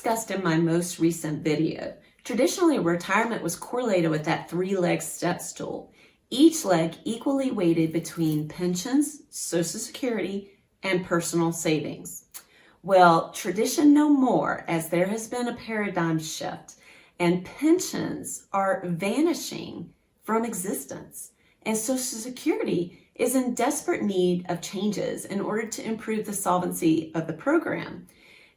discussed in my most recent video, traditionally retirement was correlated with that three-leg step stool, each leg equally weighted between pensions, Social Security, and personal savings. Well, tradition no more, as there has been a paradigm shift, and pensions are vanishing from existence, and Social Security is in desperate need of changes in order to improve the solvency of the program.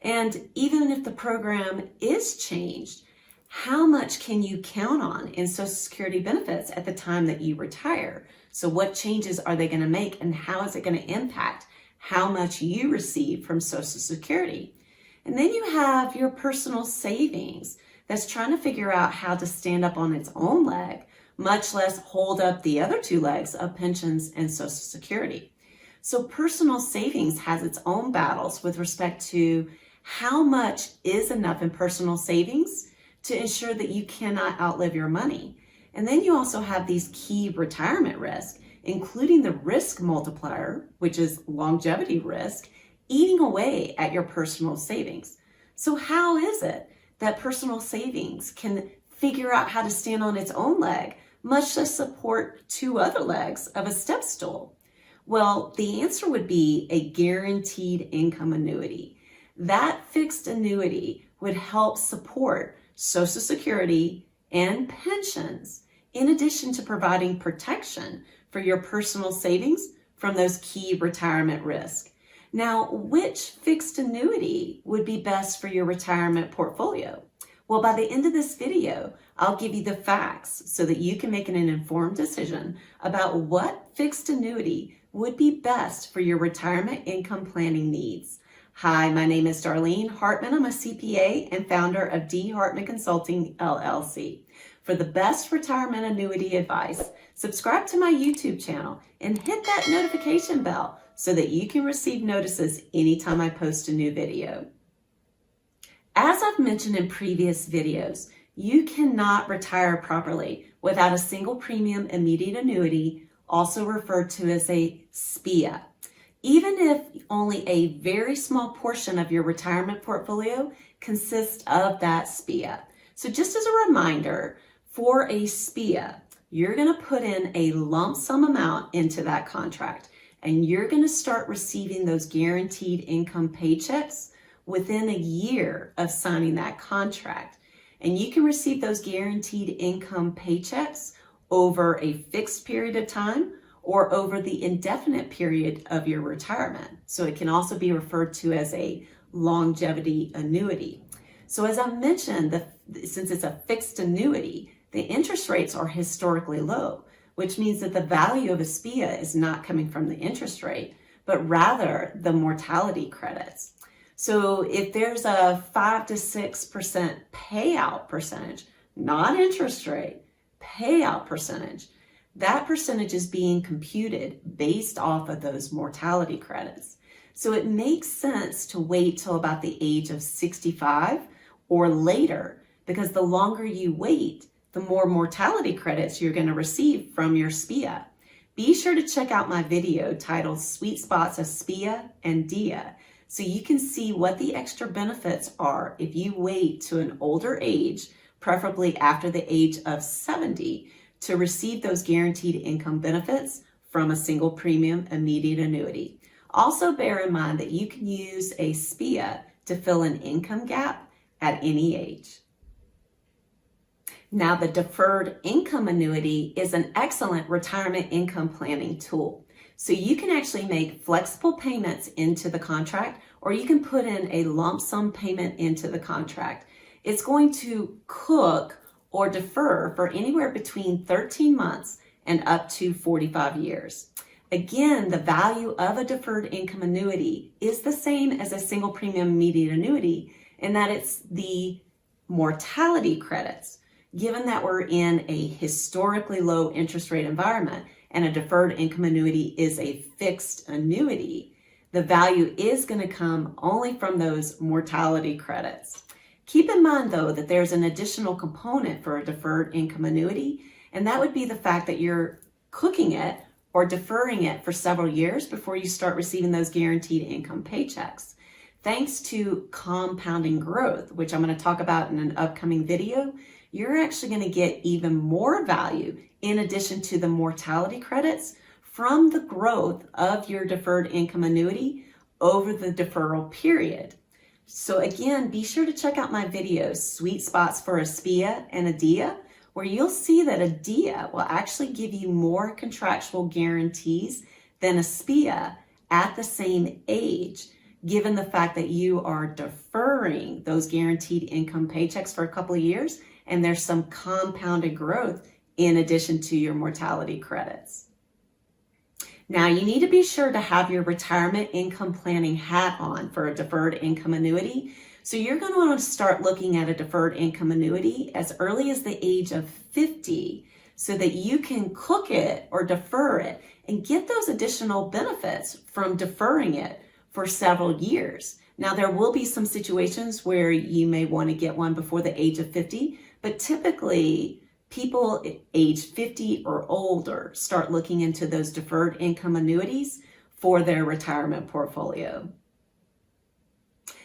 And even if the program is changed, how much can you count on in Social Security benefits at the time that you retire? So what changes are they going to make, and how is it going to impact how much you receive from Social Security? And then you have your personal savings that's trying to figure out how to stand up on its own leg, much less hold up the other two legs of pensions and Social Security. So personal savings has its own battles with respect to how much is enough in personal savings to ensure that you cannot outlive your money. And then you also have these key retirement risks, including the risk multiplier, which is longevity risk, eating away at your personal savings. So how is it that personal savings can figure out how to stand on its own leg, much less support two other legs of a step stool? Well, the answer would be a guaranteed income annuity. That fixed annuity would help support Social Security and pensions, in addition to providing protection for your personal savings from those key retirement risks. Now, which fixed annuity would be best for your retirement portfolio? Well, by the end of this video, I'll give you the facts so that you can make an informed decision about what fixed annuity would be best for your retirement income planning needs. Hi, my name is Darlene Hartman. I'm a CPA and founder of D. Hartman Consulting, LLC. For the best retirement annuity advice, subscribe to my YouTube channel and hit that notification bell so that you can receive notices anytime I post a new video. As I've mentioned in previous videos, you cannot retire properly without a single premium immediate annuity, also referred to as a SPIA. Even if only a very small portion of your retirement portfolio consists of that SPIA. So just as a reminder, for a SPIA, you're going to put in a lump sum amount into that contract, and you're going to start receiving those guaranteed income paychecks within a year of signing that contract. And you can receive those guaranteed income paychecks over a fixed period of time or over the indefinite period of your retirement. So it can also be referred to as a longevity annuity. So as I mentioned, since it's a fixed annuity, the interest rates are historically low, which means that the value of a SPIA is not coming from the interest rate, but rather the mortality credits. So if there's a 5 to 6% payout percentage, not interest rate, payout percentage, that percentage is being computed based off of those mortality credits. So it makes sense to wait till about the age of 65 or later, because the longer you wait, the more mortality credits you're going to receive from your SPIA. Be sure to check out my video titled Sweet Spots of SPIA and DIA, so you can see what the extra benefits are if you wait to an older age, preferably after the age of 70, to receive those guaranteed income benefits from a single premium immediate annuity. Also bear in mind that you can use a SPIA to fill an income gap at any age. Now, the deferred income annuity is an excellent retirement income planning tool. So you can actually make flexible payments into the contract, or you can put in a lump sum payment into the contract. It's going to cook or defer for anywhere between 13 months and up to 45 years. Again, the value of a deferred income annuity is the same as a single premium immediate annuity in that it's the mortality credits. Given that we're in a historically low interest rate environment and a deferred income annuity is a fixed annuity, the value is going to come only from those mortality credits. Keep in mind, though, that there's an additional component for a deferred income annuity, and that would be the fact that you're cooking it or deferring it for several years before you start receiving those guaranteed income paychecks. thanks to compounding growth, which I'm going to talk about in an upcoming video, you're actually going to get even more value in addition to the mortality credits from the growth of your deferred income annuity over the deferral period. So again, be sure to check out my videos, Sweet Spots for a SPIA and a DIA, where you'll see that a DIA will actually give you more contractual guarantees than a SPIA at the same age, given the fact that you are deferring those guaranteed income paychecks for a couple of years, and there's some compounded growth in addition to your mortality credits. Now, you need to be sure to have your retirement income planning hat on for a deferred income annuity. So you're going to want to start looking at a deferred income annuity as early as the age of 50 so that you can cook it or defer it and get those additional benefits from deferring it for several years. Now, there will be some situations where you may want to get one before the age of 50, but typically people age 50 or older start looking into those deferred income annuities for their retirement portfolio.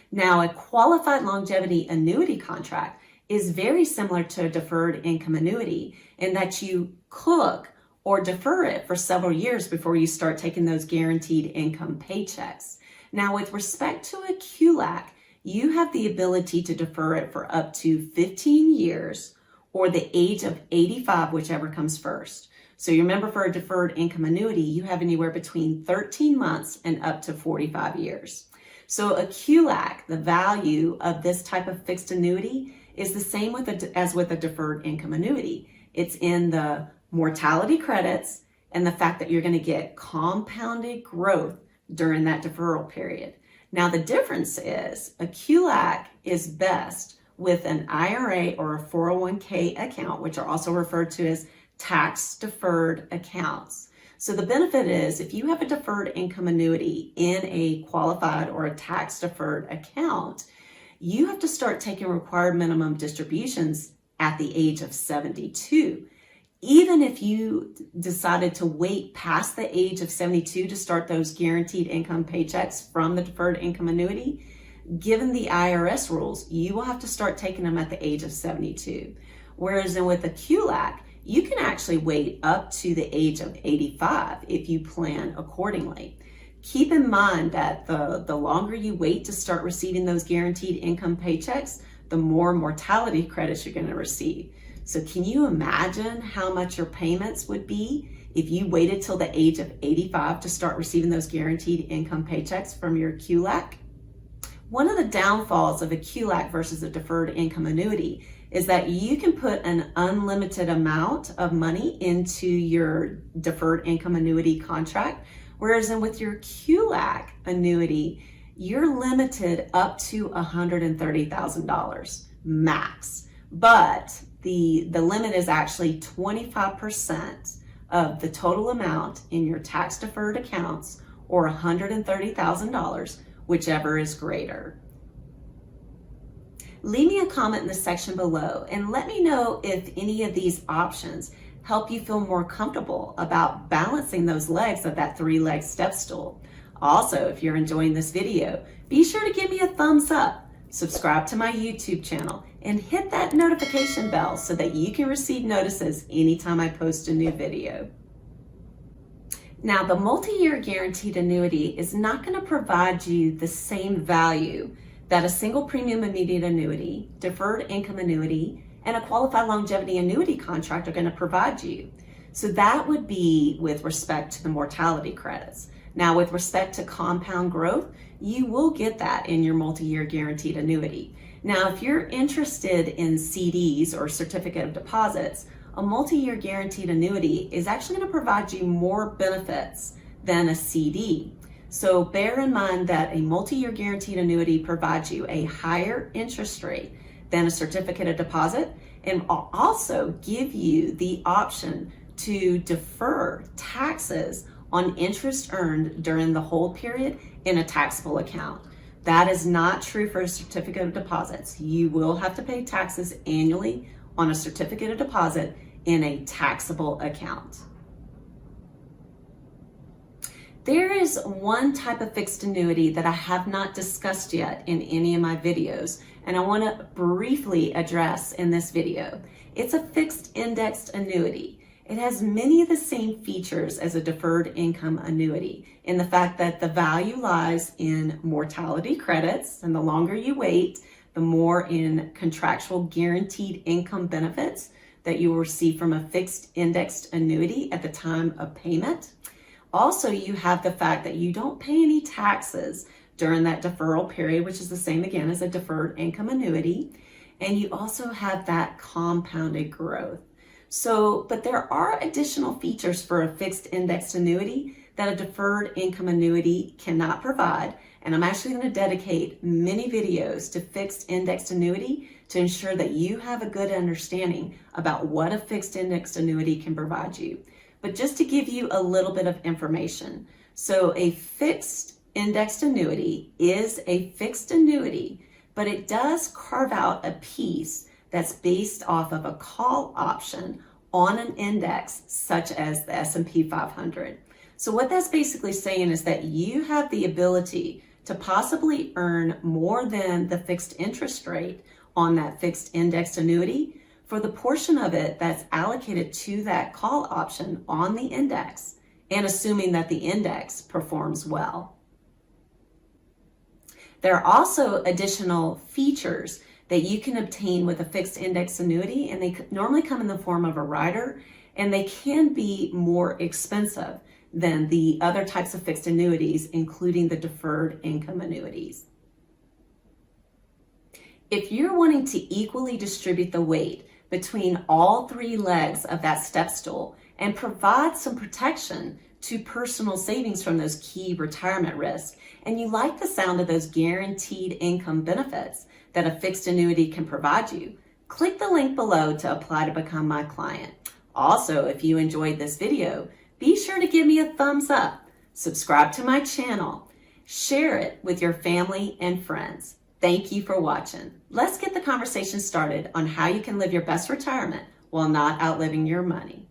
Now, a qualified longevity annuity contract is very similar to a deferred income annuity in that you cook or defer it for several years before you start taking those guaranteed income paychecks. Now, with respect to a QLAC, you have the ability to defer it for up to 15 years or the age of 85, whichever comes first. So you remember, for a deferred income annuity, you have anywhere between 13 months and up to 45 years. So a QLAC, the value of this type of fixed annuity is the same as with a deferred income annuity. It's in the mortality credits and the fact that you're going to get compounded growth during that deferral period. Now, the difference is a QLAC is best with an IRA or a 401k account, which are also referred to as tax deferred accounts. So the benefit is, if you have a deferred income annuity in a qualified or a tax deferred account, you have to start taking required minimum distributions at the age of 72. Even if you decided to wait past the age of 72 to start those guaranteed income paychecks from the deferred income annuity, given the IRS rules, you will have to start taking them at the age of 72. Whereas with a QLAC, you can actually wait up to the age of 85 if you plan accordingly. Keep in mind that the longer you wait to start receiving those guaranteed income paychecks, the more mortality credits you're going to receive. So can you imagine how much your payments would be if you waited till the age of 85 to start receiving those guaranteed income paychecks from your QLAC? One of the downfalls of a QLAC versus a deferred income annuity is that you can put an unlimited amount of money into your deferred income annuity contract, whereas with your QLAC annuity, you're limited up to $130,000 max. But the limit is actually 25% of the total amount in your tax deferred accounts, or $130,000, whichever is greater. Leave me a comment in the section below and let me know if any of these options help you feel more comfortable about balancing those legs of that 3-leg step stool. Also, if you're enjoying this video, be sure to give me a thumbs up, subscribe to my YouTube channel, and hit that notification bell so that you can receive notices anytime I post a new video. Now, the multi-year guaranteed annuity is not going to provide you the same value that a single premium immediate annuity, deferred income annuity, and a qualified longevity annuity contract are going to provide you. So that would be with respect to the mortality credits. Now, with respect to compound growth, you will get that in your multi-year guaranteed annuity. Now, if you're interested in CDs or certificate of deposits, a multi-year guaranteed annuity is actually going to provide you more benefits than a CD. So bear in mind that a multi-year guaranteed annuity provides you a higher interest rate than a certificate of deposit, and will also give you the option to defer taxes on interest earned during the hold period in a taxable account. That is not true for a certificate of deposits. You will have to pay taxes annually on a certificate of deposit in a taxable account. There is one type of fixed annuity that I have not discussed yet in any of my videos, and I want to briefly address in this video. It's a fixed indexed annuity. It has many of the same features as a deferred income annuity in the fact that the value lies in mortality credits, and the longer you wait, the more in contractual guaranteed income benefits that you will receive from a fixed indexed annuity at the time of payment. Also, you have the fact that you don't pay any taxes during that deferral period, which is the same again as a deferred income annuity. And you also have that compounded growth. But there are additional features for a fixed indexed annuity that a deferred income annuity cannot provide. And I'm actually going to dedicate many videos to fixed indexed annuity to ensure that you have a good understanding about what a fixed indexed annuity can provide you. But just to give you a little bit of information, so a fixed indexed annuity is a fixed annuity, but it does carve out a piece that's based off of a call option on an index such as the S&P 500. So what that's basically saying is that you have the ability to possibly earn more than the fixed interest rate on that fixed indexed annuity for the portion of it that's allocated to that call option on the index, and assuming that the index performs well. There are also additional features that you can obtain with a fixed index annuity, and they normally come in the form of a rider, and they can be more expensive than the other types of fixed annuities, including the deferred income annuities. If you're wanting to equally distribute the weight between all three legs of that step stool and provide some protection to personal savings from those key retirement risks, and you like the sound of those guaranteed income benefits that a fixed annuity can provide you, click the link below to apply to become my client. Also, if you enjoyed this video, be sure to give me a thumbs up, subscribe to my channel, share it with your family and friends. Thank you for watching. Let's get the conversation started on how you can live your best retirement while not outliving your money.